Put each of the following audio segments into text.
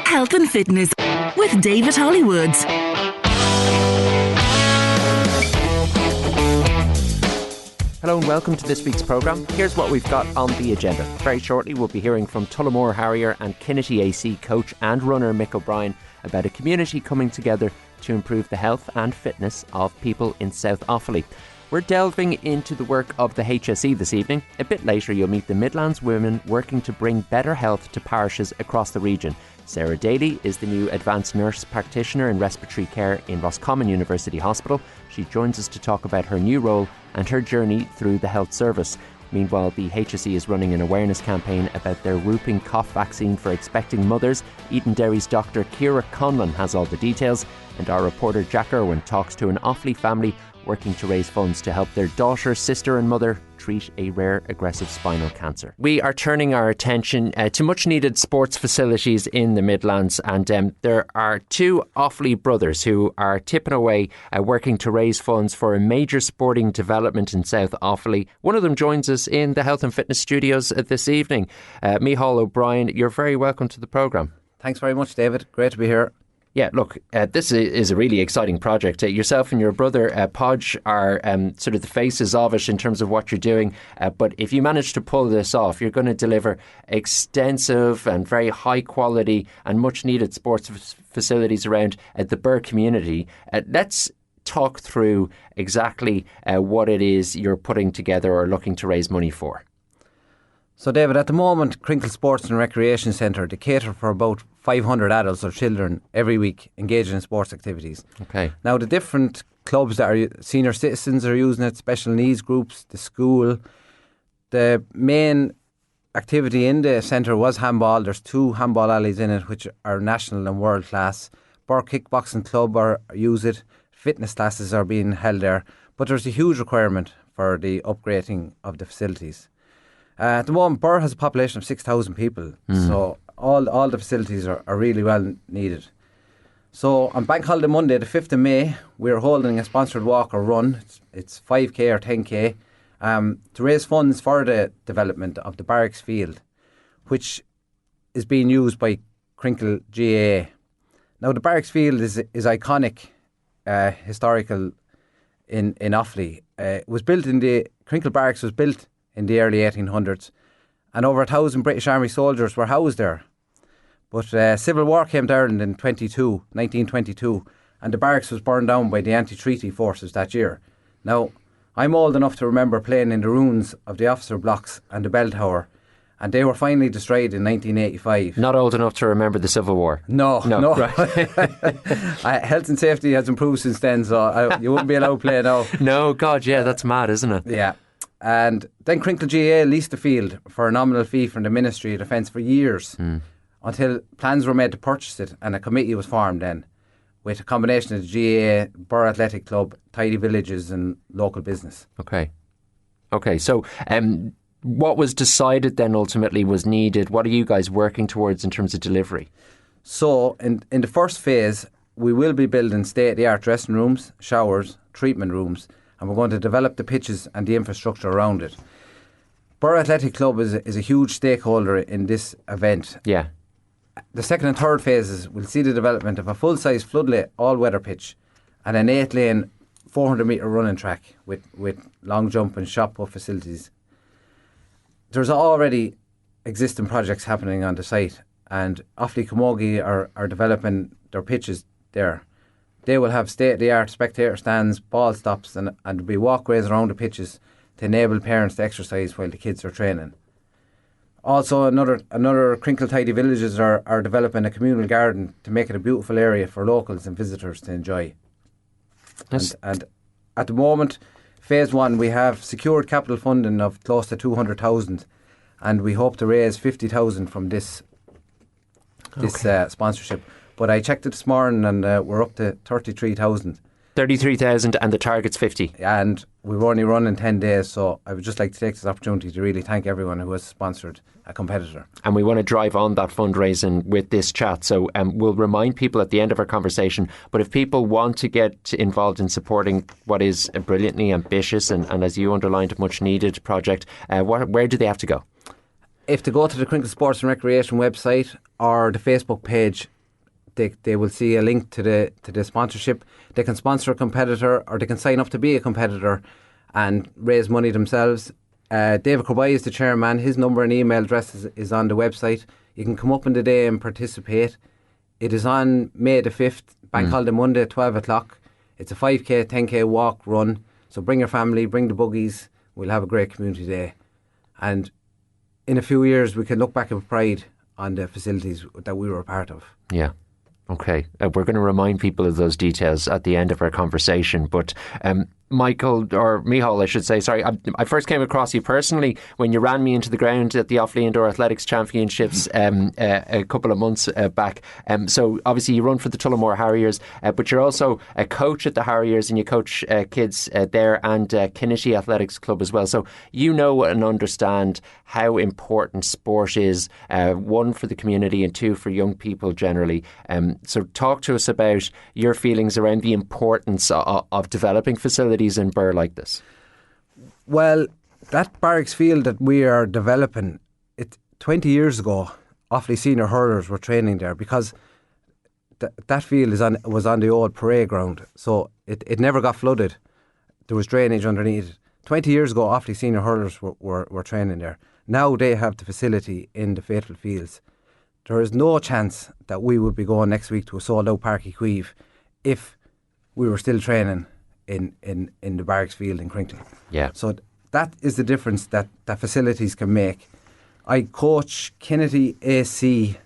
Health and Fitness with David Hollywood. Hello and welcome to this week's programme. Here's what we've got on the agenda. Very shortly we'll be hearing from Tullamore Harrier and Kinnitty AC coach and runner Mick O'Brien about a community coming together to improve the health and fitness of people in South Offaly. We're delving into the work of the HSE this evening. A bit later you'll meet the Midlands women working to bring better health to parishes across the region. Sarah Daly is the new advanced nurse practitioner in respiratory care in Roscommon University Hospital. She joins us to talk about her new role and her journey through the health service. Meanwhile, the HSE is running an awareness campaign about their whooping cough vaccine for expecting mothers. Eden Derry's Dr. Ciara Conlon has all the details, and our reporter Jack Irwin talks to an Offaly family working to raise funds to help their daughter, sister and mother treat a rare aggressive spinal cancer. We are turning our attention to much needed sports facilities in the Midlands, and there are two Offaly brothers who are tipping away working to raise funds for a major sporting development in South Offaly. One of them joins us in the Health and Fitness studios this evening. Micheál O'Brien, you're very welcome to the programme. Thanks very much, David. Great to be here. Yeah, look, this is a really exciting project. Yourself and your brother, Podge, are sort of the faces of it in terms of what you're doing. But if you manage to pull this off, you're going to deliver extensive and very high quality and much needed sports facilities around the Birr community. Let's talk through exactly what it is you're putting together or looking to raise money for. So, David, at the moment, Crinkle Sports and Recreation Centre, they cater for about 500 adults or children every week engaged in sports activities. Okay. Now, the different clubs that are senior citizens are using it, special needs groups, the school. The main activity in the centre was handball. There's 2 handball alleys in it which are national and world class. Birr Kickboxing Club use it. Fitness classes are being held there. But there's a huge requirement for the upgrading of the facilities. At the moment, Birr has a population of 6,000 people, so all the facilities are really well needed. So on Bank Holiday Monday, the 5th of May, we're holding a sponsored walk or run. It's 5k or 10k to raise funds for the development of the Barracks Field, which is being used by Crinkle GAA. Now, the Barracks Field is iconic, historical in Offaly. It was built Crinkle Barracks was built in the early 1800s, and over 1,000 British Army soldiers were housed there. But civil war came to Ireland in 1922, and the barracks was burned down by the anti-treaty forces that year. Now, I'm old enough to remember playing in the ruins of the officer blocks and the bell tower, and they were finally destroyed in 1985. Not old enough to remember the Civil War? No. Right. Health and safety has improved since then, so you wouldn't be allowed to play now. No, God, yeah, that's mad, isn't it? Yeah. And then Crinkle GAA leased the field for a nominal fee from the Ministry of Defence for years until plans were made to purchase it, and a committee was formed then with a combination of the GAA, Birr Athletic Club, Tidy Villages and local business. Okay, so what was decided then ultimately was needed? What are you guys working towards in terms of delivery? So in the first phase, we will be building state-of-the-art dressing rooms, showers, treatment rooms, and we're going to develop the pitches and the infrastructure around it. Birr Athletic Club is a huge stakeholder in this event. Yeah. The second and third phases will see the development of a full-size floodlit all-weather pitch and an 8-lane 400-metre running track with long jump and shot put facilities. There's already existing projects happening on the site, and Offaly Camogie are developing their pitches there. They will have state-of-the-art spectator stands, ball stops and there'll be walkways around the pitches to enable parents to exercise while the kids are training. Also, another Crinkle Tidy Villages are developing a communal garden to make it a beautiful area for locals and visitors to enjoy. Yes. And at the moment, phase 1, we have secured capital funding of close to 200,000, and we hope to raise 50,000 from this sponsorship. But I checked it this morning and we're up to 33,000. 33,000 and the target's 50. And we've only run in 10 days, so I would just like to take this opportunity to really thank everyone who has sponsored a competitor. And we want to drive on that fundraising with this chat. So we'll remind people at the end of our conversation, but if people want to get involved in supporting what is a brilliantly ambitious and as you underlined, much needed project, where do they have to go? If they go to the Crinkle Sports and Recreation website or the Facebook page, they will see a link to the sponsorship. They can sponsor a competitor, or they can sign up to be a competitor and raise money themselves. David Kirby is the chairman. His number and email address is on the website. You can come up in the day and participate. It is on May the 5th, Bank Holiday Monday at 12 o'clock. It's a 5k, 10k walk, run. So bring your family, bring the buggies. We'll have a great community day. And in a few years, we can look back with pride on the facilities that we were a part of. Yeah. Okay. We're going to remind people of those details at the end of our conversation. But Michael, or Micheál, I should say, sorry, I first came across you personally when you ran me into the ground at the Offaly Indoor Athletics Championships a couple of months back. So obviously you run for the Tullamore Harriers, but you're also a coach at the Harriers, and you coach kids there, and Kinnitty Athletics Club as well. So you know and understand how important sport is, one for the community and two for young people generally. So talk to us about your feelings around the importance of developing facilities in Birr like this. Well, that barracks field that we are developing, 20 years ago, Offaly senior hurlers were training there, because that field was on the old parade ground, so it never got flooded. There was drainage underneath it. 20 years ago, Offaly senior hurlers were training there. Now they have the facility in the Fatal Fields. There is no chance that we would be going next week to a sold-out Páirc Uí Chaoimh if we were still training in the barracks field in Crinkle. Yeah. So that is the difference that facilities can make. I coach Kinnitty AC,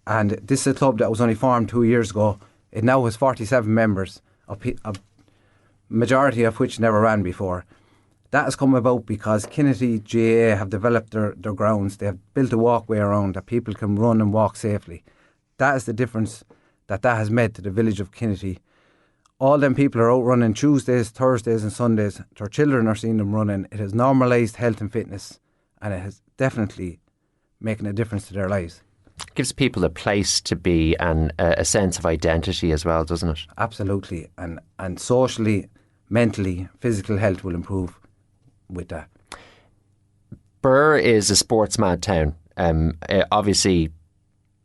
and this is a club that was only formed 2 years ago. It now has 47 members, a majority of which never ran before. That has come about because Kinnitty GAA have developed their grounds. They have built a walkway around that people can run and walk safely. That is the difference that has made to the village of Kinnitty. All them people are out running Tuesdays, Thursdays and Sundays. Their children are seeing them running. It has normalised health and fitness, and it has definitely making a difference to their lives. It gives people a place to be and a sense of identity as well, doesn't it? Absolutely. And socially, mentally, physical health will improve with that. Birr is a sports mad town. Obviously,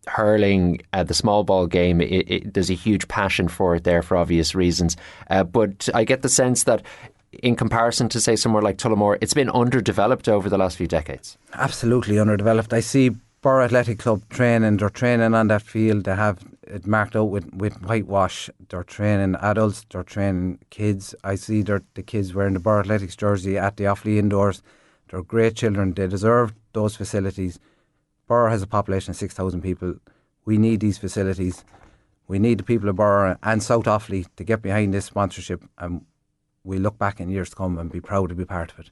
hurling, the small ball game, there's a huge passion for it there for obvious reasons. But I get the sense that in comparison to, say, somewhere like Tullamore, it's been underdeveloped over the last few decades. Absolutely underdeveloped. I see Birr Athletic Club training. They're training on that field. They have it marked out with whitewash. They're training adults. They're training kids. I see the kids wearing the Birr Athletics jersey at the Offaly Indoors. They're great children. They deserve those facilities. Birr has a population of 6,000 people. We need these facilities. We need the people of Birr and South Offaly to get behind this sponsorship, and we look back in years to come and be proud to be part of it.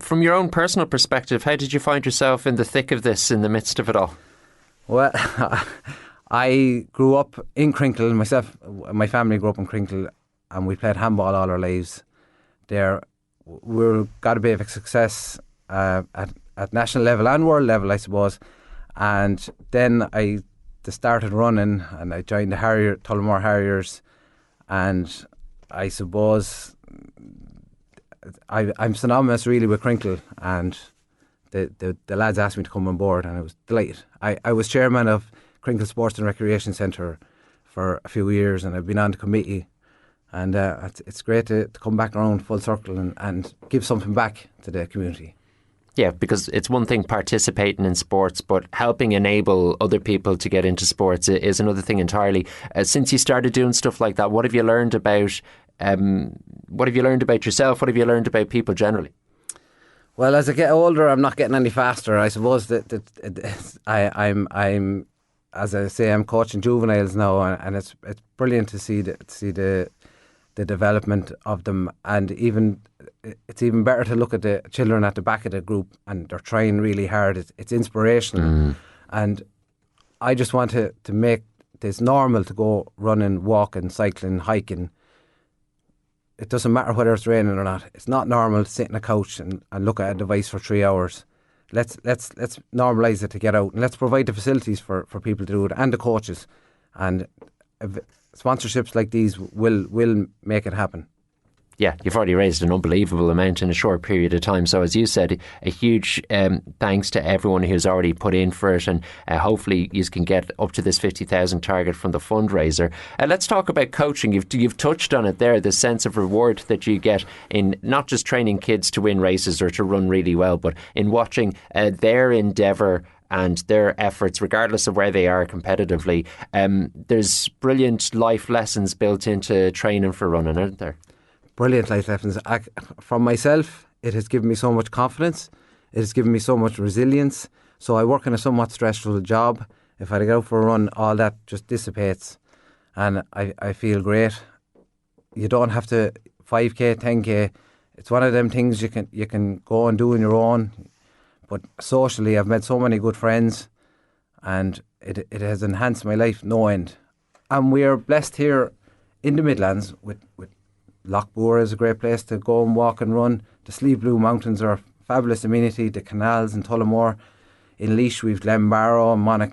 From your own personal perspective, how did you find yourself in the thick of this, in the midst of it all? Well, I grew up in Crinkle. My family grew up in Crinkle, and we played handball all our lives there. We got a bit of success at national level and world level, I suppose. And then I started running, and I joined the Tullamore Harriers, and I suppose I'm synonymous really with Crinkle, and the lads asked me to come on board, and I was delighted. I was chairman of Crinkle Sports and Recreation Centre for a few years, and I've been on the committee, and it's great to come back around full circle and give something back to the community. Yeah, because it's one thing participating in sports, but helping enable other people to get into sports is another thing entirely. Since you started doing stuff like that, what have you learned about yourself? What have you learned about people generally? Well, as I get older, I'm not getting any faster. I suppose that I'm as I say, I'm coaching juveniles now, and it's brilliant to see the development of them, and it's even better to look at the children at the back of the group, and they're trying really hard. It's inspirational, and I just want to make this normal to go running, walking, cycling, hiking. It doesn't matter whether it's raining or not. It's not normal to sit on a couch and look at a device for 3 hours. Let's normalise it to get out, and let's provide the facilities for people to do it, and the coaches, and sponsorships like these will make it happen. Yeah, you've already raised an unbelievable amount in a short period of time. So as you said, a huge thanks to everyone who's already put in for it, and hopefully you can get up to this 50,000 target from the fundraiser. Let's talk about coaching. You've touched on it there, the sense of reward that you get in not just training kids to win races or to run really well, but in watching their endeavour and their efforts, regardless of where they are competitively. There's brilliant life lessons built into training for running, aren't there? Brilliant life lessons. From myself, it has given me so much confidence. It has given me so much resilience. So I work in a somewhat stressful job. If I go for a run, all that just dissipates. And I feel great. You don't have to 5k, 10k. It's one of them things you can go and do on your own. But socially, I've met so many good friends, and it has enhanced my life no end. And we are blessed here in the Midlands with Lochbure is a great place to go and walk and run. The Slieve Blue Mountains are a fabulous amenity. The canals in Tullamore. In Laois we've Glenbarrow, Monagh,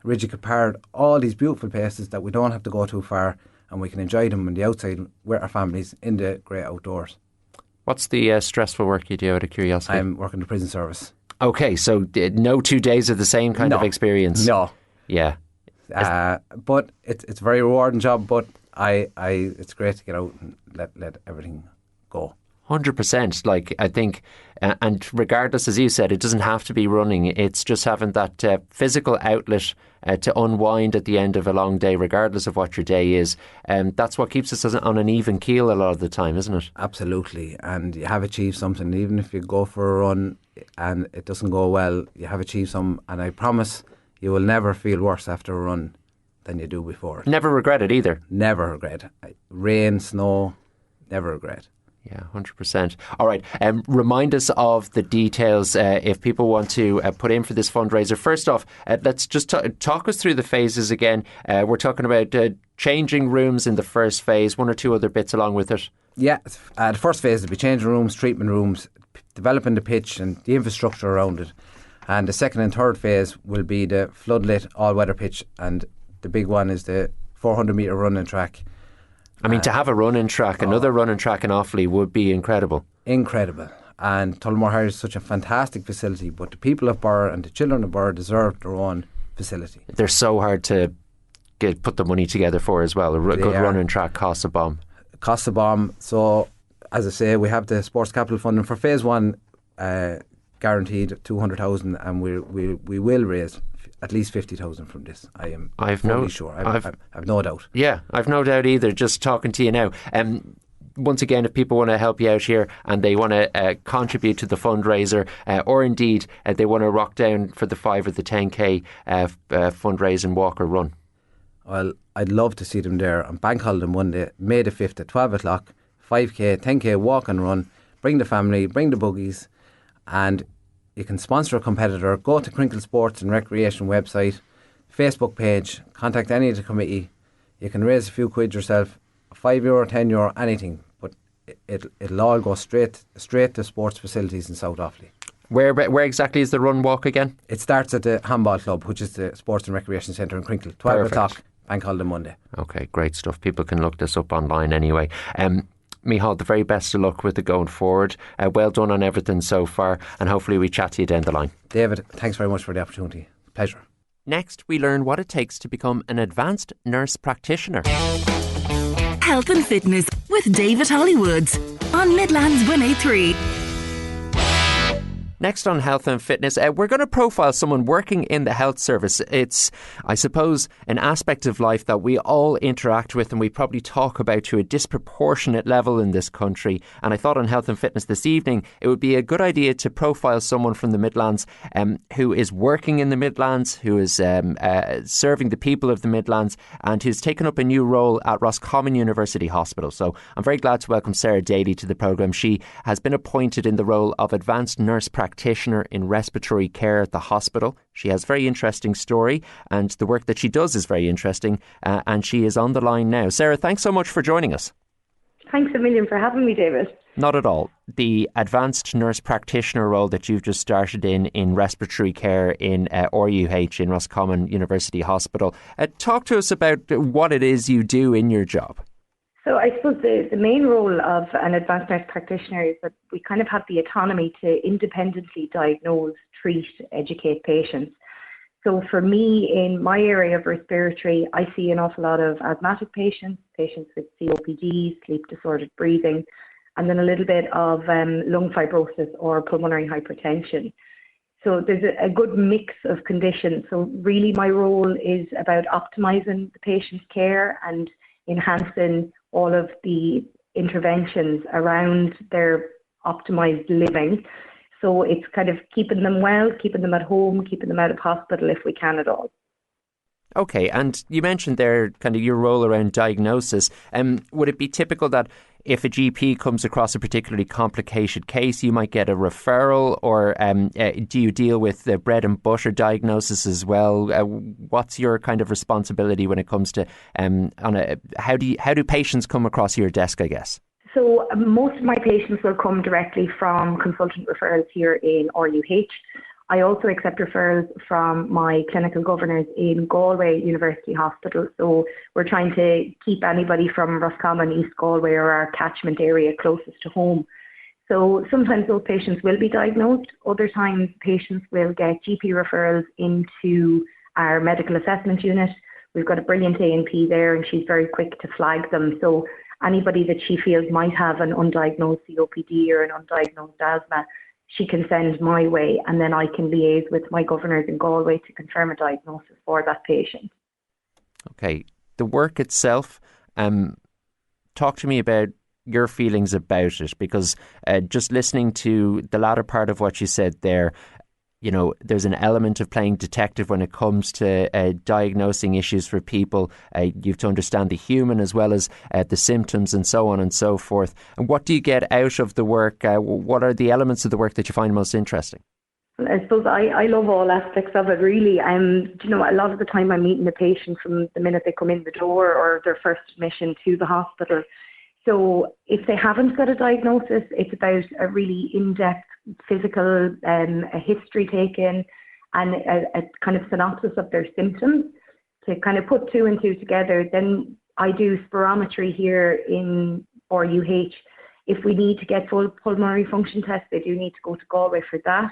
Ridgy Capard, all these beautiful places that we don't have to go too far, and we can enjoy them on the outside with our families in the great outdoors. What's the stressful work you do, out of curiosity? I'm working the prison service. Okay, so no 2 days of the same kind of experience? No. Yeah. But it's a very rewarding job, but it's great to get out and let everything go. 100%. Like, I think, and regardless, as you said, it doesn't have to be running. It's just having that physical outlet to unwind at the end of a long day, regardless of what your day is. That's what keeps us on an even keel a lot of the time, isn't it? Absolutely. And you have achieved something. Even if you go for a run and it doesn't go well, you have achieved some. And I promise you will never feel worse after a run than you do before. Never regret it either. Never regret. Rain, snow, never regret. Yeah, 100%. All right. Remind us of the details if people want to put in for this fundraiser. First off, let's just talk us through the phases again. We're talking about changing rooms in the first phase, 1 or 2 other bits along with it. Yeah, the first phase will be changing rooms, treatment rooms, developing the pitch and the infrastructure around it. And the second and third phase will be the floodlit all-weather pitch, and the big one is the 400-metre running track. I mean, to have a running track, another running track in Offaly would be incredible. Incredible. And Tullamore High is such a fantastic facility, but the people of Birr and the children of Birr deserve their own facility. They're so hard to put the money together for as well. A good running track costs a bomb. Costs a bomb. So, as I say, we have the sports capital funding for phase 1 guaranteed 200,000, and we will raise at least 50,000 from this. I've no doubt. Yeah, I've no doubt either, just talking to you now. Once again, if people want to help you out here and they want to contribute to the fundraiser, or indeed they want to rock down for the 5 or the 10k fundraise and walk or run. Well, I'd love to see them there on Bank Holiday Monday, May the 5th at 12 o'clock, 5k, 10k walk and run. Bring the family, bring the buggies, and you can sponsor a competitor. Go to Crinkle Sports and Recreation website, Facebook page, contact any of the committee. You can raise a few quid yourself, €5, €10, anything, but it'll all go straight to sports facilities in South Offaly. Where exactly is the run walk again? It starts at the Handball Club, which is the Sports and Recreation Centre in Crinkle, 12 o'clock, Bank Holiday Monday. Okay, great stuff. People can look this up online anyway. Micheál, the very best of luck with it going forward. Well done on everything so far, and hopefully we chat to you down the line. David, thanks very much for the opportunity. Pleasure. Next, we learn what it takes to become an advanced nurse practitioner. Health and Fitness with David Hollywoods on Midlands 103. Next on Health and Fitness, we're going to profile someone working in the health service. It's, I suppose, an aspect of life that we all interact with and we probably talk about to a disproportionate level in this country. And I thought on Health and Fitness this evening, it would be a good idea to profile someone from the Midlands who is working in the Midlands, who is serving the people of the Midlands, and who's taken up a new role at Roscommon University Hospital. So I'm very glad to welcome Sarah Daly to the programme. She has been appointed in the role of Advanced Nurse Practitioner in Respiratory Care at the hospital. She has a very interesting story and the work that she does is very interesting, and she is on the line now. Sarah, thanks so much for joining us. Thanks a million for having me, David. Not at all. The Advanced Nurse Practitioner role that you've just started in respiratory care in RUH in Roscommon University Hospital. Talk to us about what it is you do in your job. So I suppose the main role of an advanced nurse practitioner is that we kind of have the autonomy to independently diagnose, treat, educate patients. So for me, in my area of respiratory, I see an awful lot of asthmatic patients, patients with COPD, sleep disordered breathing, and then a little bit of lung fibrosis or pulmonary hypertension. So there's a good mix of conditions. So really my role is about optimizing the patient's care and enhancing all of the interventions around their optimized living. So it's kind of keeping them well, keeping them at home, keeping them out of hospital if we can at all. Okay, and you mentioned there kind of your role around diagnosis. Would it be typical that if a GP comes across a particularly complicated case, you might get a referral, or do you deal with the bread and butter diagnosis as well? What's your kind of responsibility when it comes to how do patients come across your desk, I guess? So most of my patients will come directly from consultant referrals here in RUH. I also accept referrals from my clinical governors in Galway University Hospital. So we're trying to keep anybody from Roscommon, East Galway or our catchment area closest to home. So sometimes those patients will be diagnosed. Other times patients will get GP referrals into our medical assessment unit. We've got a brilliant A&P there and she's very quick to flag them. So anybody that she feels might have an undiagnosed COPD or an undiagnosed asthma, she can send my way, and then I can liaise with my governors in Galway to confirm a diagnosis for that patient. Okay, the work itself, talk to me about your feelings about it, because just listening to the latter part of what you said there, you know, there's an element of playing detective when it comes to diagnosing issues for people. You have to understand the human as well as the symptoms and so on and so forth. And what do you get out of the work? What are the elements of the work that you find most interesting? I suppose I love all aspects of it, really. You know, a lot of the time I'm meeting the patient from the minute they come in the door or their first admission to the hospital. So if they haven't got a diagnosis, it's about a really in-depth physical, a history taken and a kind of synopsis of their symptoms to kind of put two and two together. Then I do spirometry here in RUH. If we need to get full pulmonary function tests, they do need to go to Galway for that.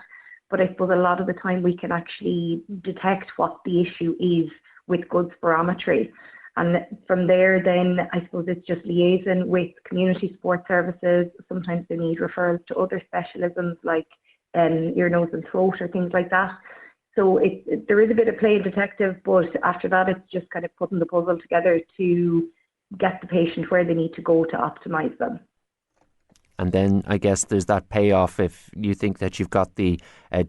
But I suppose a lot of the time we can actually detect what the issue is with good spirometry. And from there, then I suppose it's just liaising with community support services. Sometimes they need referrals to other specialisms like ear, nose and throat or things like that. So there is a bit of playing detective, but after that, it's just kind of putting the puzzle together to get the patient where they need to go to optimise them. And then I guess there's that payoff if you think that you've got the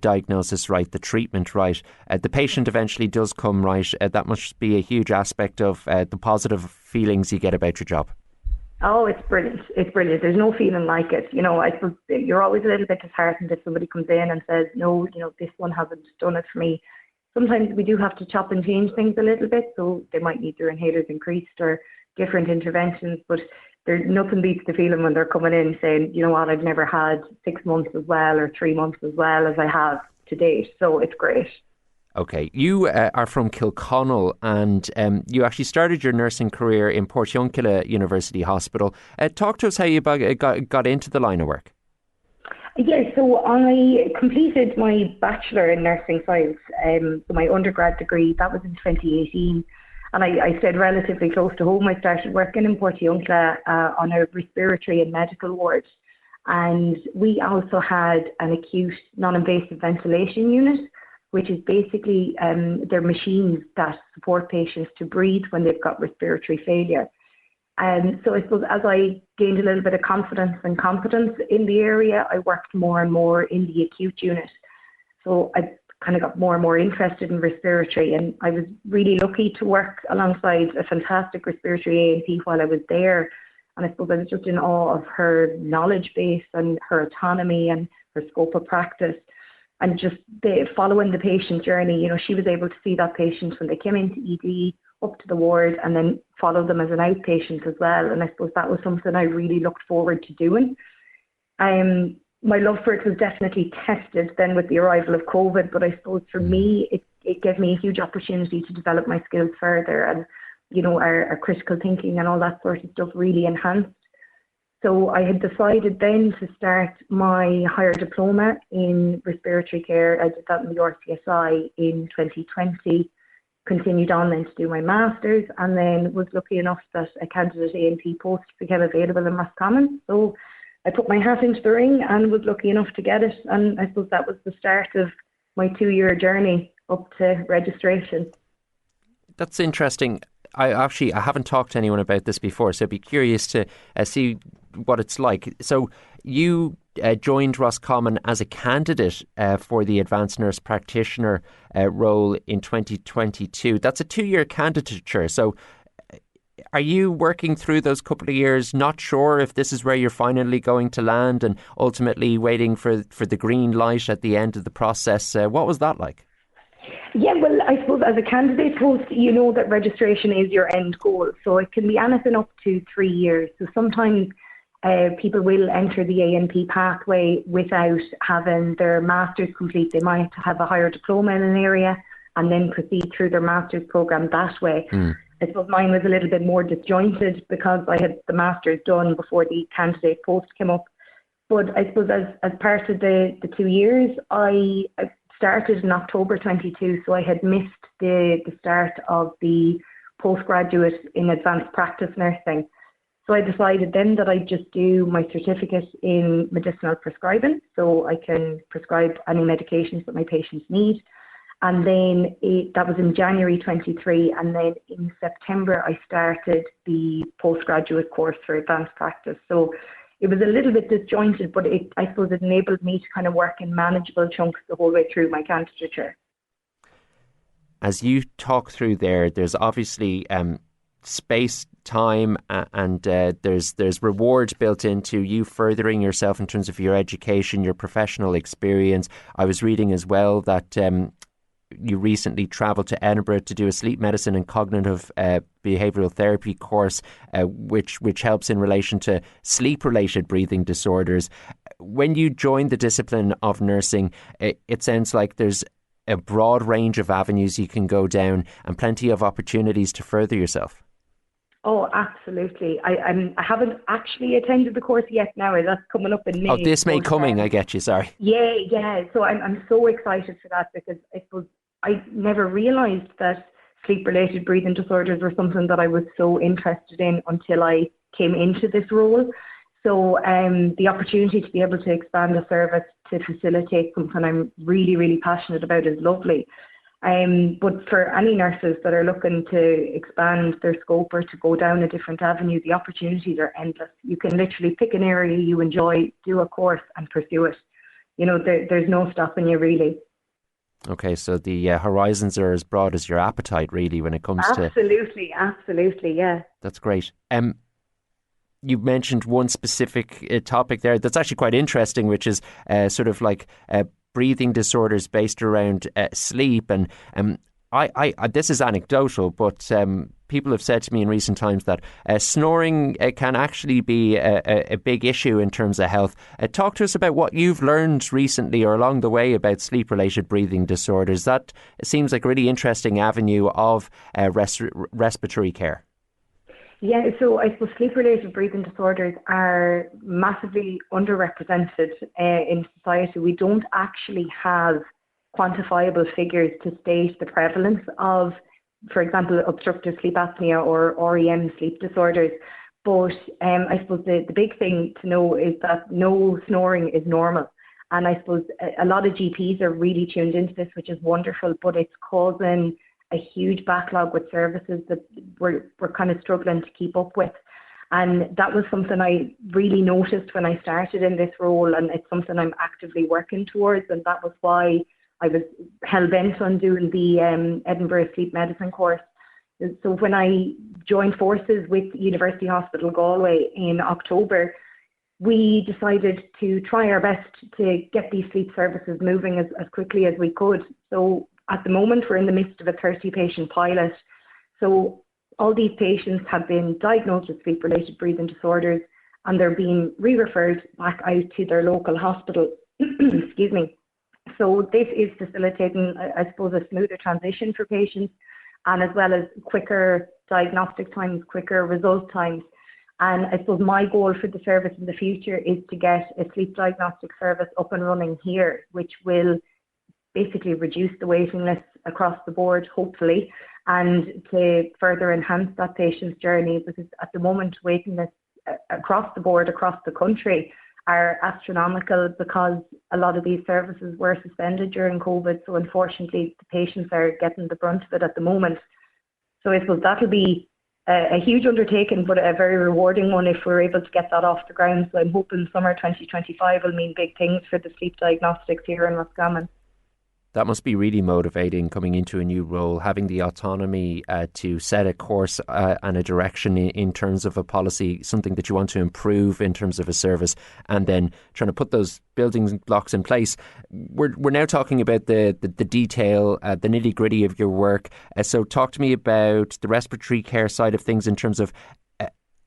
diagnosis right, the treatment right. The patient eventually does come right. That must be a huge aspect of the positive feelings you get about your job. Oh, it's brilliant. It's brilliant. There's no feeling like it. You know, I suppose you're always a little bit disheartened if somebody comes in and says, no, you know, this one hasn't done it for me. Sometimes we do have to chop and change things a little bit. So they might need their inhalers increased or different interventions, but there's nothing beats the feeling when they're coming in saying, you know what, I've never had 6 months as well or 3 months as well as I have to date. So it's great. Okay, you are from Kilconnell and you actually started your nursing career in Portiuncula University Hospital. Talk to us how you got into the line of work. Yeah, so I completed my Bachelor in Nursing Science, so my undergrad degree, that was in 2018. And I stayed relatively close to home. I started working in Portiuncula on a respiratory and medical ward. And we also had an acute non-invasive ventilation unit, which is basically they're machines that support patients to breathe when they've got respiratory failure. And so I suppose as I gained a little bit of confidence and competence in the area, I worked more and more in the acute unit. So I kind of got more and more interested in respiratory, and I was really lucky to work alongside a fantastic respiratory A&P while I was there. And I suppose I was just in awe of her knowledge base and her autonomy and her scope of practice. And just following the patient journey, you know, she was able to see that patient when they came into ED, up to the ward, and then follow them as an outpatient as well. And I suppose that was something I really looked forward to doing. My love for it was definitely tested then with the arrival of COVID, but I suppose for me, it gave me a huge opportunity to develop my skills further. And our critical thinking and all that sort of stuff really enhanced. So I had decided then to start my higher diploma in respiratory care. I did that in the RCSI in 2020, continued on then to do my master's, and then was lucky enough that a candidate A&P post became available in Roscommon. So I put my hat into the ring and was lucky enough to get it. And I suppose that was the start of my 2-year journey up to registration. That's interesting. I haven't talked to anyone about this before, so I'd be curious to see what it's like. So you joined Roscommon as a candidate for the Advanced Nurse Practitioner role in 2022. That's a 2-year candidature. So are you working through those couple of years, not sure if this is where you're finally going to land, and ultimately waiting for the green light at the end of the process? What was that like? Yeah, well, I suppose as a candidate post, you know that registration is your end goal. So it can be anything up to 3 years. So sometimes people will enter the A&P pathway without having their master's complete. They might have a higher diploma in an area and then proceed through their master's programme that way. I suppose mine was a little bit more disjointed because I had the master's done before the candidate post came up. But I suppose as part of the 2 years, I started in October 22, so I had missed the start of the postgraduate in advanced practice nursing. So I decided then that I'd just do my certificate in medicinal prescribing, so I can prescribe any medications that my patients need. And then that was in January 23, and then in September I started the postgraduate course for advanced practice. So it was a little bit disjointed, but I suppose it enabled me to kind of work in manageable chunks the whole way through my candidature. As you talk through there's obviously space, time, and there's reward built into you furthering yourself in terms of your education, your professional experience. I was reading as well that you recently travelled to Edinburgh to do a sleep medicine and cognitive behavioural therapy course, which helps in relation to sleep-related breathing disorders. When you joined the discipline of nursing, it sounds like there's a broad range of avenues you can go down and plenty of opportunities to further yourself. Oh, absolutely. I haven't actually attended the course yet now. That's coming up in May. Oh, this May coming, I get you, sorry. Yeah. So I'm so excited for that because I suppose I never realised that sleep-related breathing disorders were something that I was so interested in until I came into this role. So the opportunity to be able to expand the service to facilitate something I'm really, really passionate about is lovely. But for any nurses that are looking to expand their scope or to go down a different avenue, the opportunities are endless. You can literally pick an area you enjoy, do a course and pursue it. You know, there's no stopping you really. Okay, so the horizons are as broad as your appetite really when it comes to... Absolutely, yeah. That's great. You mentioned one specific topic there that's actually quite interesting, which is sort of like... breathing disorders based around sleep, and I this is anecdotal, but people have said to me in recent times that snoring can actually be a big issue in terms of health. Talk to us about what you've learned recently or along the way about sleep-related breathing disorders. That seems like a really interesting avenue of respiratory care. Yeah, so I suppose sleep-related breathing disorders are massively underrepresented in society. We don't actually have quantifiable figures to state the prevalence of, for example, obstructive sleep apnea or REM sleep disorders. But I suppose the big thing to know is that no snoring is normal. And I suppose a lot of GPs are really tuned into this, which is wonderful, but it's causing a huge backlog with services that we're kind of struggling to keep up with. And that was something I really noticed when I started in this role, and it's something I'm actively working towards, and that was why I was hell-bent on doing the Edinburgh Sleep Medicine course. So when I joined forces with University Hospital Galway in October, we decided to try our best to get these sleep services moving as quickly as we could. So at the moment, we're in the midst of a 30-patient pilot. So all these patients have been diagnosed with sleep-related breathing disorders, and they're being re-referred back out to their local hospital. Excuse me. So this is facilitating, I suppose, a smoother transition for patients, and as well as quicker diagnostic times quicker, result times. And I suppose my goal for the service in the future is to get a sleep diagnostic service up and running here, which will basically reduce the waiting lists across the board, hopefully, and to further enhance that patient's journey, because at the moment waiting lists across the board, across the country, are astronomical because a lot of these services were suspended during COVID. So unfortunately, the patients are getting the brunt of it at the moment. So I suppose that'll be a huge undertaking, but a very rewarding one if we're able to get that off the ground. So I'm hoping summer 2025 will mean big things for the sleep diagnostics here in Roscommon. That must be really motivating coming into a new role, having the autonomy to set a course and a direction in terms of a policy, something that you want to improve in terms of a service, and then trying to put those building blocks in place. We're now talking about the detail, the nitty gritty of your work. So talk to me about the respiratory care side of things in terms of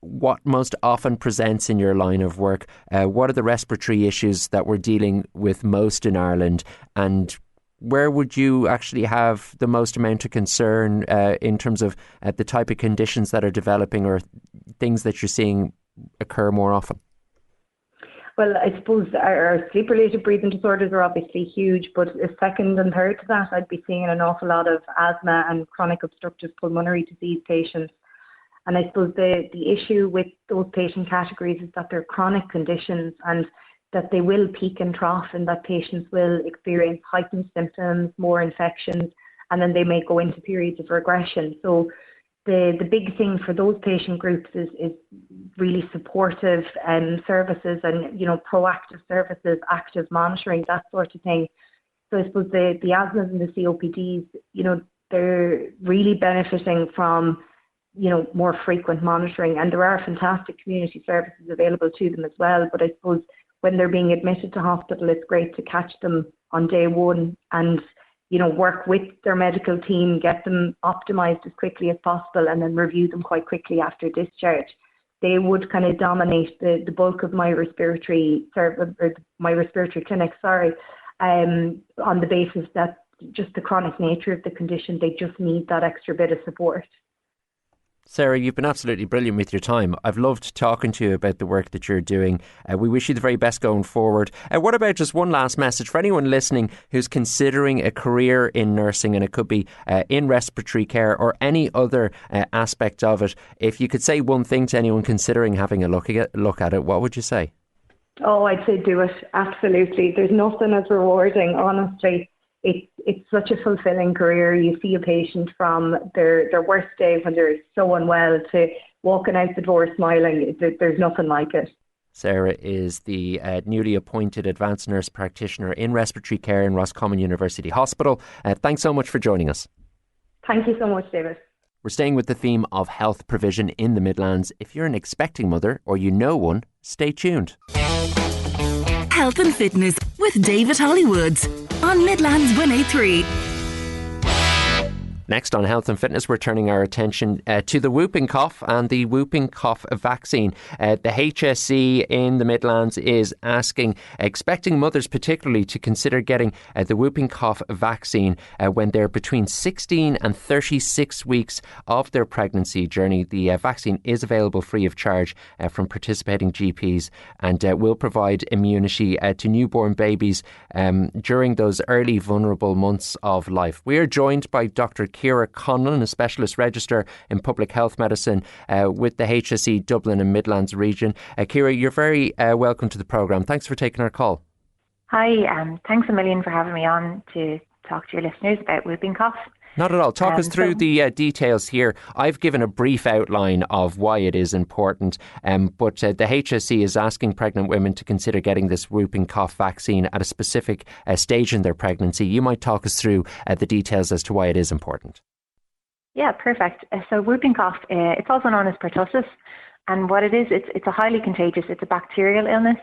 what most often presents in your line of work. What are the respiratory issues that we're dealing with most in Ireland, and where would you actually have the most amount of concern in terms of the type of conditions that are developing or things that you're seeing occur more often? Well, I suppose our sleep-related breathing disorders are obviously huge, but a second and third to that, I'd be seeing an awful lot of asthma and chronic obstructive pulmonary disease patients. And I suppose the issue with those patient categories is that they're chronic conditions and that they will peak and trough, and that patients will experience heightened symptoms, more infections, and then they may go into periods of regression. So the big thing for those patient groups is really supportive services and, proactive services, active monitoring, that sort of thing. So I suppose the asthmas and the COPDs, they're really benefiting from, more frequent monitoring, and there are fantastic community services available to them as well. But I suppose when they're being admitted to hospital, it's great to catch them on day one and, work with their medical team, get them optimised as quickly as possible, and then review them quite quickly after discharge. They would kind of dominate the bulk of my respiratory service, or my respiratory clinic, on the basis that just the chronic nature of the condition, they just need that extra bit of support. Sarah, you've been absolutely brilliant with your time. I've loved talking to you about the work that you're doing. We wish you the very best going forward. What about just one last message for anyone listening who's considering a career in nursing, and it could be in respiratory care or any other aspect of it? If you could say one thing to anyone considering having a look at it, what would you say? Oh, I'd say do it. Absolutely. There's nothing as rewarding, honestly. It's such a fulfilling career. You see a patient from their worst day when they're so unwell to walking out the door smiling. There's nothing like it. Sarah is the newly appointed advanced nurse practitioner in respiratory care in Roscommon University Hospital. Thanks so much for joining us. Thank you so much, David. We're staying with the theme of health provision in the Midlands. If you're an expecting mother or you know one, stay tuned. Health and Fitness with David Hollywoods on Midlands 103. Next on Health and Fitness, we're turning our attention to the whooping cough and the whooping cough vaccine. The HSE in the Midlands is asking expecting mothers particularly to consider getting the whooping cough vaccine when they're between 16 and 36 weeks of their pregnancy journey. The vaccine is available free of charge from participating GPs and will provide immunity to newborn babies during those early vulnerable months of life. We are joined by Dr. Ciara Conlon, a specialist registrar in public health medicine with the HSE Dublin and Midlands region. Ciara, you're very welcome to the programme. Thanks for taking our call. Hi, thanks a million for having me on to talk to your listeners about whooping cough. Not at all. Talk us through the details here. I've given a brief outline of why it is important, but the HSE is asking pregnant women to consider getting this whooping cough vaccine at a specific stage in their pregnancy. You might talk us through the details as to why it is important. Yeah, perfect. So whooping cough, it's also known as pertussis, and what it is, it's a highly contagious, it's a bacterial illness,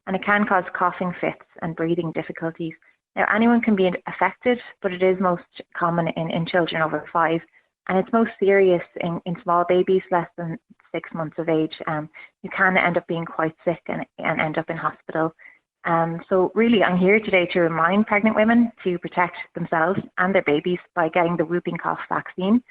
and it can cause coughing fits and breathing difficulties. Now, anyone can be affected, but it is most common in children over 5, and it's most serious in small babies less than 6 months of age. You can end up being quite sick and end up in hospital. So really, I'm here today to remind pregnant women to protect themselves and their babies by getting the whooping cough vaccine.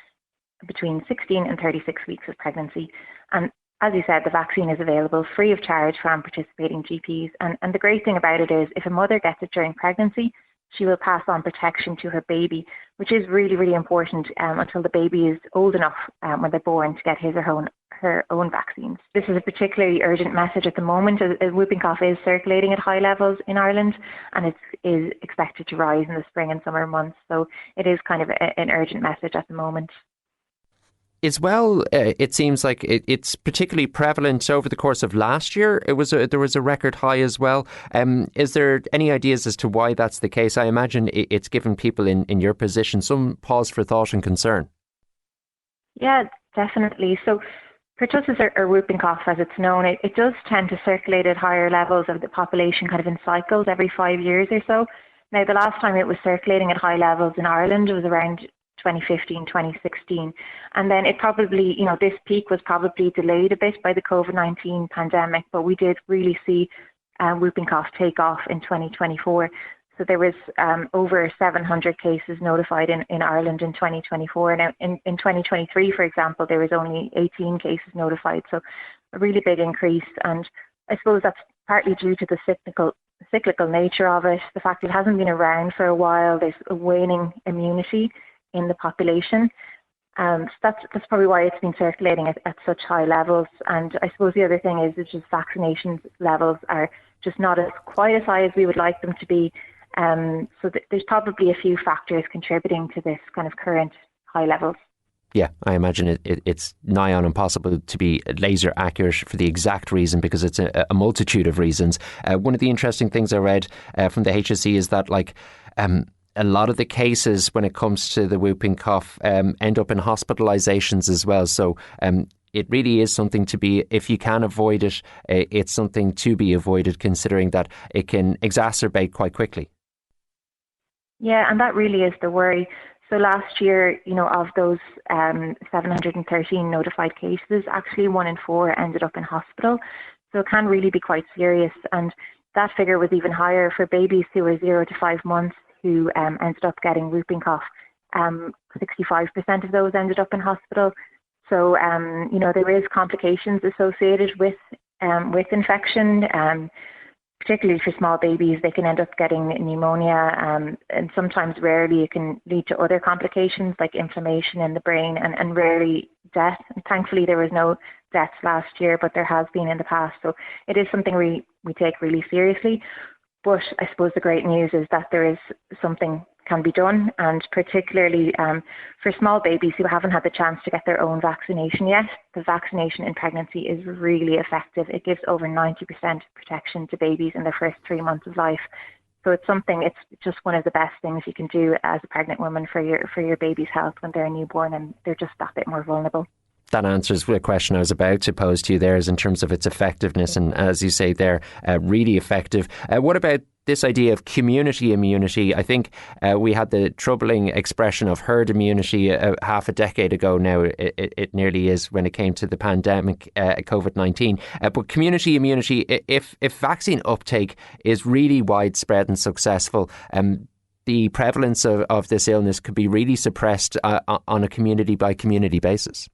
between 16 and 36 weeks of pregnancy. And as you said, the vaccine is available free of charge from participating GPs. And the great thing about it is if a mother gets it during pregnancy, she will pass on protection to her baby, which is really, really important until the baby is old enough when they're born to get his or her own vaccines. This is a particularly urgent message at the moment as whooping cough is circulating at high levels in Ireland, and it is expected to rise in the spring and summer months. So it is kind of an urgent message at the moment. As well, it seems like it's particularly prevalent over the course of last year. There was a record high as well. Is there any ideas as to why that's the case? I imagine it's given people in your position some pause for thought and concern. Yeah, definitely. So pertussis or whooping cough, as it's known, it does tend to circulate at higher levels of the population kind of in cycles every 5 years or so. Now, the last time it was circulating at high levels in Ireland was around 2015, 2016. And then it probably, this peak was probably delayed a bit by the COVID-19 pandemic, but we did really see whooping cough take off in 2024. So there was over 700 cases notified in Ireland in 2024. Now, in 2023, for example, there was only 18 cases notified. So a really big increase. And I suppose that's partly due to the cyclical nature of it, the fact it hasn't been around for a while. There's a waning immunity in the population. So that's probably why it's been circulating at such high levels. And I suppose the other thing is it's just vaccination levels are just not quite as high as we would like them to be. So there's probably a few factors contributing to this kind of current high levels. Yeah, I imagine it's nigh on impossible to be laser accurate for the exact reason because it's a multitude of reasons. One of the interesting things I read from the HSE is that a lot of the cases when it comes to the whooping cough end up in hospitalizations as well. So it really is something to be, if you can avoid it, it's something to be avoided, considering that it can exacerbate quite quickly. Yeah, and that really is the worry. So last year, of those 713 notified cases, actually 1 in 4 ended up in hospital. So it can really be quite serious. And that figure was even higher for babies who were 0 to 5 months who ended up getting whooping cough. 65% of those ended up in hospital. So, there is complications associated with infection, particularly for small babies. They can end up getting pneumonia, and sometimes rarely it can lead to other complications like inflammation in the brain and rarely death. And thankfully, there was no deaths last year, but there has been in the past. So it is something we take really seriously. But I suppose the great news is that there is something can be done, and particularly for small babies who haven't had the chance to get their own vaccination yet, the vaccination in pregnancy is really effective. It gives over 90% protection to babies in their first 3 months of life. So it's just one of the best things you can do as a pregnant woman for your baby's health when they're a newborn and they're just that bit more vulnerable. That answers the question I was about to pose to you there, is in terms of its effectiveness, and as you say there, really effective. What about this idea of community immunity? I think we had the troubling expression of herd immunity half a decade ago now. It nearly is when it came to the pandemic, COVID-19. But community immunity, if vaccine uptake is really widespread and successful, the prevalence of this illness could be really suppressed on a community by community basis.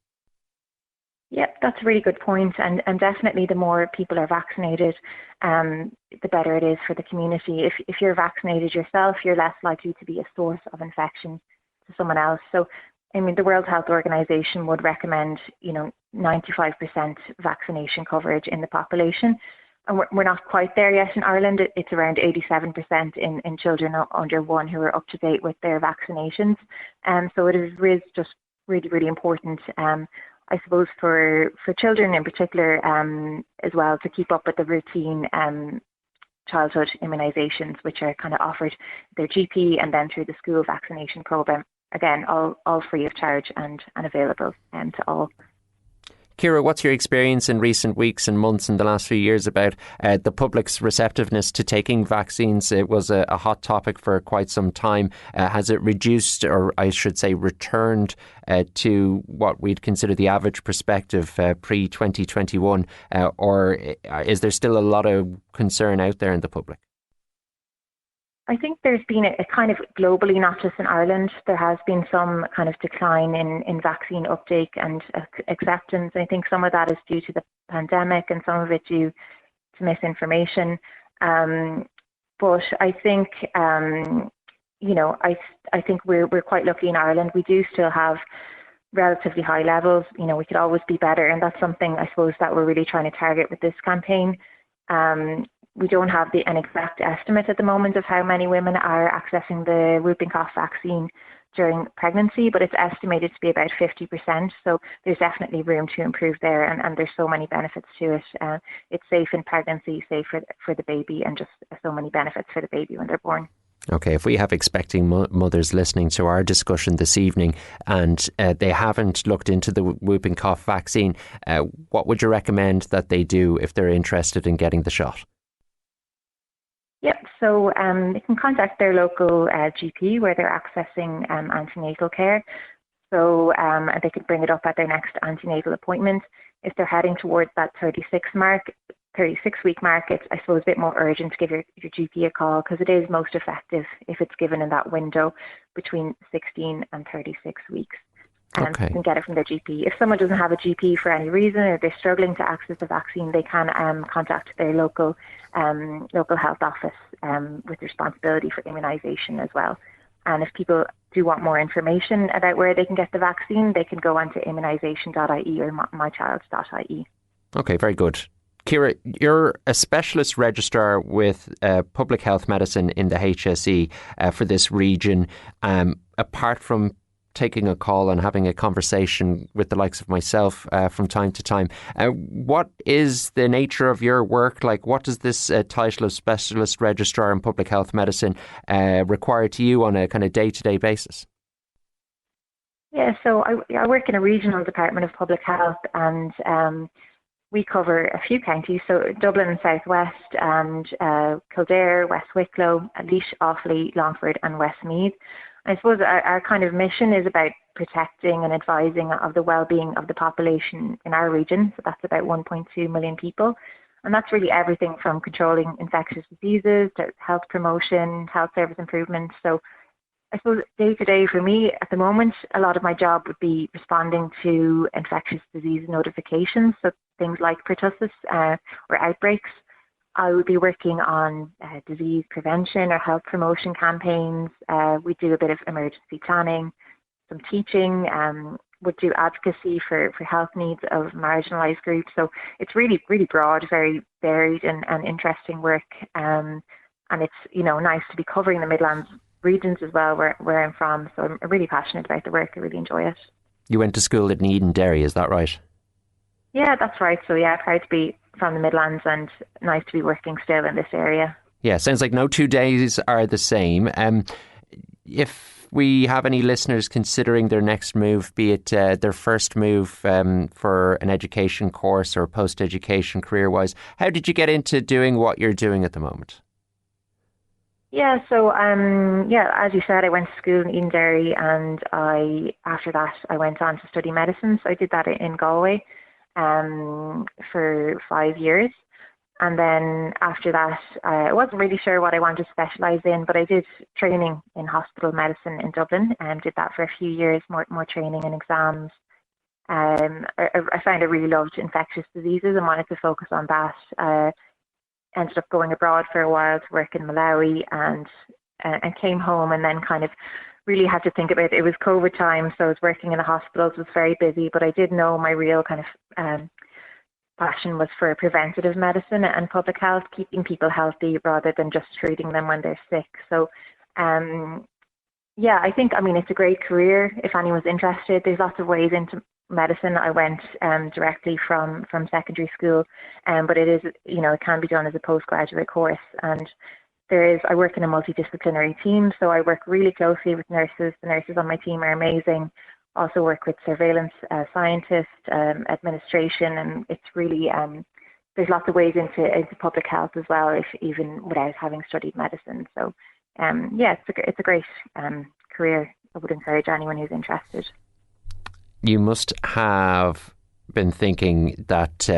Yeah, that's a really good point. And definitely the more people are vaccinated, the better it is for the community. If you're vaccinated yourself, you're less likely to be a source of infection to someone else. So, the World Health Organization would recommend, 95% vaccination coverage in the population. And we're not quite there yet in Ireland. It's around 87% in children under 1 who are up to date with their vaccinations. So it is just really, really important. I suppose for children in particular as well, to keep up with the routine childhood immunisations, which are kind of offered their GP and then through the school vaccination programme. Again, all free of charge and available to all. Ciara, what's your experience in recent weeks and months in the last few years about the public's receptiveness to taking vaccines? It was a hot topic for quite some time. Has it reduced, or I should say returned to what we'd consider the average perspective pre-2021? Or is there still a lot of concern out there in the public? I think there's been a kind of globally, not just in Ireland, there has been some kind of decline in vaccine uptake and acceptance. I think some of that is due to the pandemic and some of it due to misinformation. But I think, I think we're quite lucky in Ireland. We do still have relatively high levels. We could always be better, and that's something I suppose that we're really trying to target with this campaign. We don't have an exact estimate at the moment of how many women are accessing the whooping cough vaccine during pregnancy, but it's estimated to be about 50%. So there's definitely room to improve there, and there's so many benefits to it. It's safe in pregnancy, safe for the baby, and just so many benefits for the baby when they're born. Okay, if we have expecting mothers listening to our discussion this evening and they haven't looked into the whooping cough vaccine, what would you recommend that they do if they're interested in getting the shot? Yep, so they can contact their local GP where they're accessing antenatal care. So they could bring it up at their next antenatal appointment. If they're heading towards that 36-week mark, it's, I suppose, a bit more urgent to give your GP a call, because it is most effective if it's given in that window between 16 and 36 weeks. Okay. You can get it from their GP. If someone doesn't have a GP for any reason, or they're struggling to access the vaccine, they can contact their local health office with responsibility for immunisation as well. And if people do want more information about where they can get the vaccine, they can go onto immunisation.ie or mychild.ie. Okay, very good. Ciara, you're a specialist registrar with public health medicine in the HSE for this region. Apart from taking a call and having a conversation with the likes of myself from time to time, what is the nature of your work? Like, what does this title of specialist registrar in public health medicine require to you on a kind of day-to-day basis? Yeah, so I work in a regional department of public health, and we cover a few counties, so Dublin South West and Kildare, West Wicklow, Laois, Offaly, Longford and Westmeath. I suppose our kind of mission is about protecting and advising of the well-being of the population in our region. So that's about 1.2 million people. And that's really everything from controlling infectious diseases to health promotion, health service improvement. So I suppose day to day for me at the moment, a lot of my job would be responding to infectious disease notifications. So things like pertussis or outbreaks. I would be working on disease prevention or health promotion campaigns. We do a bit of emergency planning, some teaching, would do advocacy for health needs of marginalised groups. So it's really, really broad, very varied and interesting work. And it's, nice to be covering the Midlands regions as well, where I'm from. So I'm really passionate about the work. I really enjoy it. You went to school at Eden Derry, is that right? Yeah, that's right. So yeah, proud to be from the Midlands and nice to be working still in this area. Yeah, sounds like no 2 days are the same. If we have any listeners considering their next move, be it their first move for an education course or post-education career-wise, how did you get into doing what you're doing at the moment? Yeah, so as you said, I went to school in Eden Derry, and after that I went on to study medicine. So I did that in Galway for 5 years. And then after that, I wasn't really sure what I wanted to specialise in, but I did training in hospital medicine in Dublin and did that for a few years, more training and exams. I found I really loved infectious diseases and wanted to focus on that. Ended up going abroad for a while to work in Malawi and came home, and then kind of really had to think about it. It was COVID time, so I was working in the hospitals, was very busy, but I did know my real kind of passion was for preventative medicine and public health, keeping people healthy rather than just treating them when they're sick. So I think, it's a great career if anyone's interested. There's lots of ways into medicine. I went directly from secondary school, but it is, it can be done as a postgraduate course. And I work in a multidisciplinary team, so I work really closely with nurses. The nurses on my team are amazing. Also work with surveillance scientists, administration, and it's really, there's lots of ways into public health as well, if even without having studied medicine. So it's a great career. I would encourage anyone who's interested. You must have been thinking that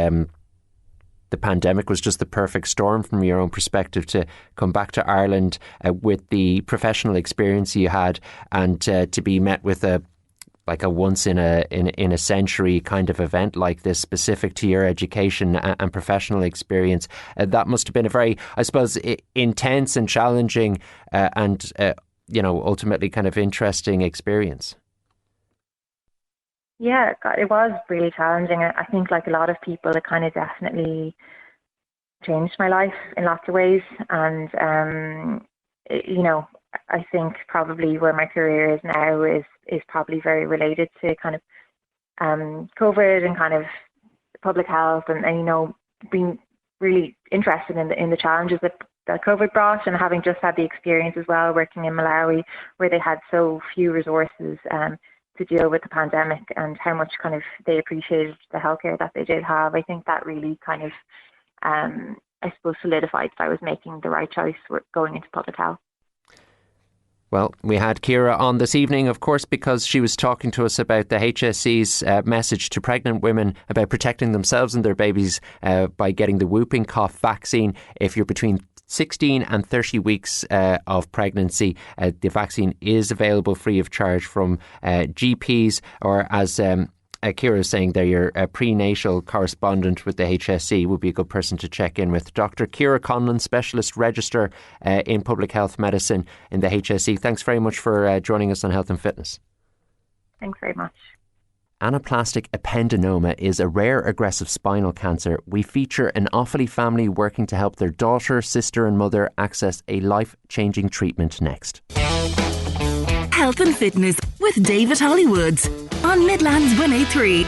the pandemic was just the perfect storm from your own perspective to come back to Ireland with the professional experience you had, and to be met with a once in a century kind of event like this, specific to your education and professional experience. That must have been a very, I suppose, intense and challenging and ultimately kind of interesting experience. Yeah, it was really challenging. I think, like a lot of people, it kind of definitely changed my life in lots of ways. And, I think probably where my career is now is probably very related to kind of COVID and kind of public health and being really interested in the challenges that COVID brought, and having just had the experience as well working in Malawi, where they had so few resources to deal with the pandemic, and how much kind of they appreciated the healthcare that they did have. I think that really kind of, I suppose, solidified that I was making the right choice going into public health. Well, we had Ciara on this evening, of course, because she was talking to us about the HSE's message to pregnant women about protecting themselves and their babies by getting the whooping cough vaccine. If you're between 16 and 30 weeks of pregnancy, the vaccine is available free of charge from GPs, or as Ciara is saying there, your prenatal correspondent with the HSE would be a good person to check in with. Dr. Ciara Conlon, Specialist Register in Public Health Medicine in the HSE. Thanks very much for joining us on Health and Fitness. Thanks very much. Anaplastic ependymoma is a rare aggressive spinal cancer. We feature an Offaly family working to help their daughter, sister and mother access a life-changing treatment next. Health and Fitness with David Hollywoods on Midlands 103.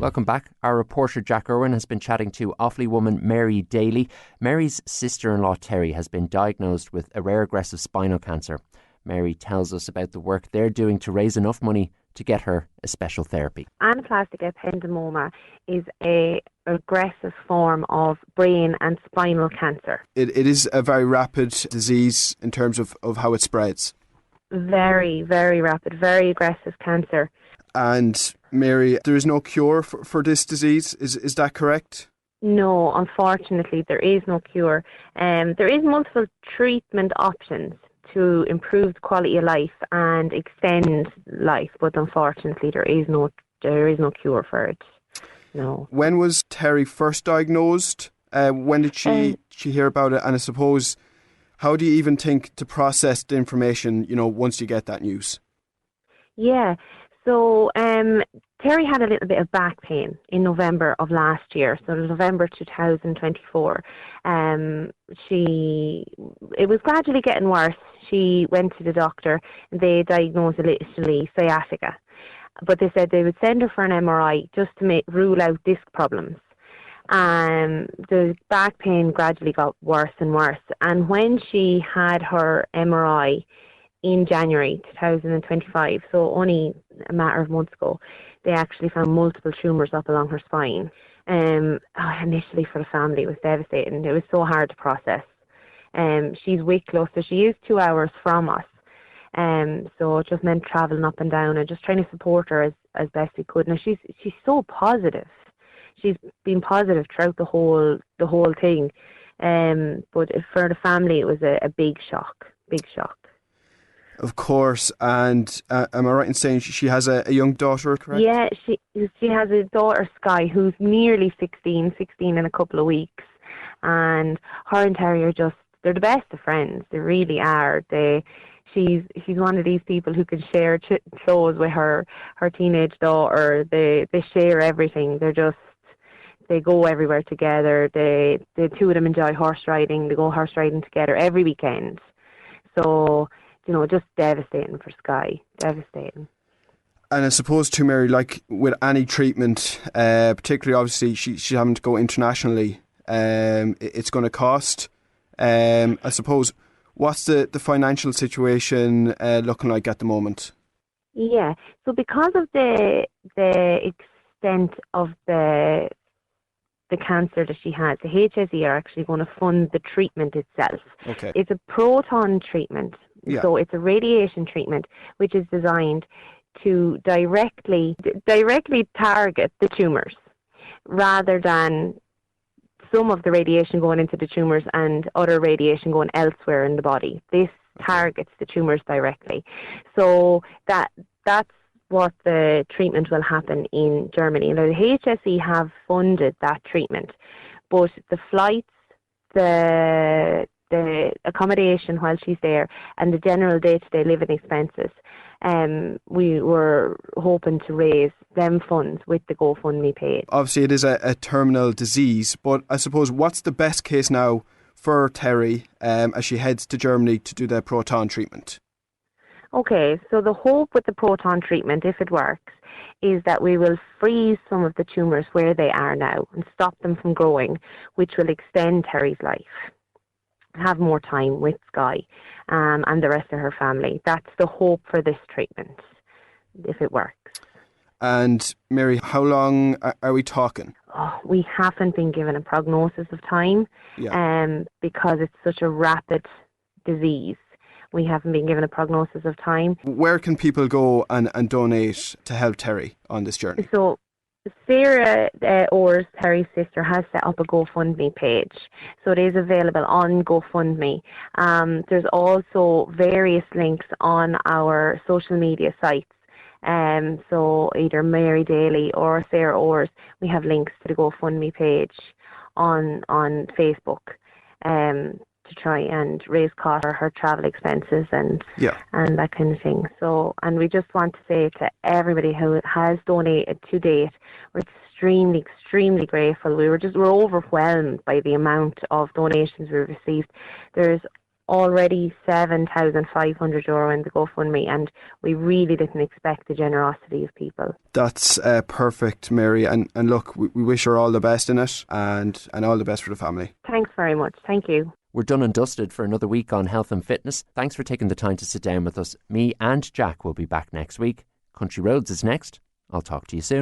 Welcome back. Our reporter Jack Irwin has been chatting to Offaly woman Mary Daly. Mary's sister-in-law Terry has been diagnosed with a rare aggressive spinal cancer. Mary tells us about the work they're doing to raise enough money to get her a special therapy. Anaplastic ependymoma is an aggressive form of brain and spinal cancer. It is a very rapid disease in terms of how it spreads. Very, very rapid, very aggressive cancer. And Mary, there is no cure for this disease, is that correct? No, unfortunately, there is no cure. There is multiple treatment options to improve the quality of life and extend life, but unfortunately there is no cure for it. No. When was Terry first diagnosed? When did she hear about it? And I suppose, how do you even think to process the information, once you get that news? Yeah, so Terry had a little bit of back pain in November of last year, so November 2024. It was gradually getting worse. She went to the doctor and they diagnosed initially sciatica, but they said they would send her for an MRI just to rule out disc problems. The back pain gradually got worse and worse, and when she had her MRI in January 2025, so only a matter of months ago, they actually found multiple tumours up along her spine. Initially for the family it was devastating. It was so hard to process. She's Wicklow, so she is 2 hours from us. So it just meant travelling up and down and just trying to support her as best we could. Now she's so positive. She's been positive throughout the whole thing. But for the family it was a big shock. Of course, and am I right in saying she has a young daughter, correct? Yeah, she has a daughter, Sky, who's nearly 16 in a couple of weeks. And her and Terry they're the best of friends. They really are. She's one of these people who can share clothes with her teenage daughter. They share everything. They go everywhere together. The two of them enjoy horse riding. They go horse riding together every weekend. So, just devastating for Sky. Devastating. And I suppose too, Mary, like with any treatment, particularly obviously she's having to go internationally, it's going to cost. I suppose, what's the financial situation looking like at the moment? Yeah, so because of the extent of the cancer that she has, the HSE are actually going to fund the treatment itself. Okay. It's a proton treatment, so it's a radiation treatment which is designed to directly target the tumours. rather than some of the radiation going into the tumours and other radiation going elsewhere in the body. This targets the tumours directly. So that's what the treatment will happen in Germany. Now, the HSE have funded that treatment, but the flights, the accommodation while she's there, and the general day-to-day living expenses, we were hoping to raise them funds with the GoFundMe page. Obviously, it is a terminal disease, but I suppose what's the best case now for Terry as she heads to Germany to do the proton treatment? Okay, so the hope with the proton treatment, if it works, is that we will freeze some of the tumours where they are now and stop them from growing, which will extend Terry's life, have more time with Skye and the rest of her family. That's the hope for this treatment, if it works. And Mary, how long are we talking? Oh, we haven't been given a prognosis of time because it's such a rapid disease. We haven't been given a prognosis of time. Where can people go and donate to help Terry on this journey? So Sarah Orrs, Terry's sister, has set up a GoFundMe page. So it is available on GoFundMe. There's also various links on our social media sites. So either Mary Daly or Sarah Orrs, we have links to the GoFundMe page on Facebook. To try and raise costs for her travel expenses and that kind of thing. So, and we just want to say to everybody who has donated to date, we're extremely, extremely grateful. We're overwhelmed by the amount of donations we've received. There's already €7,500 in the GoFundMe, and we really didn't expect the generosity of people. That's perfect, Mary. And look, we wish her all the best in it and all the best for the family. Thanks very much. Thank you. We're done and dusted for another week on health and fitness. Thanks for taking the time to sit down with us. Me and Jack will be back next week. Country Roads is next. I'll talk to you soon.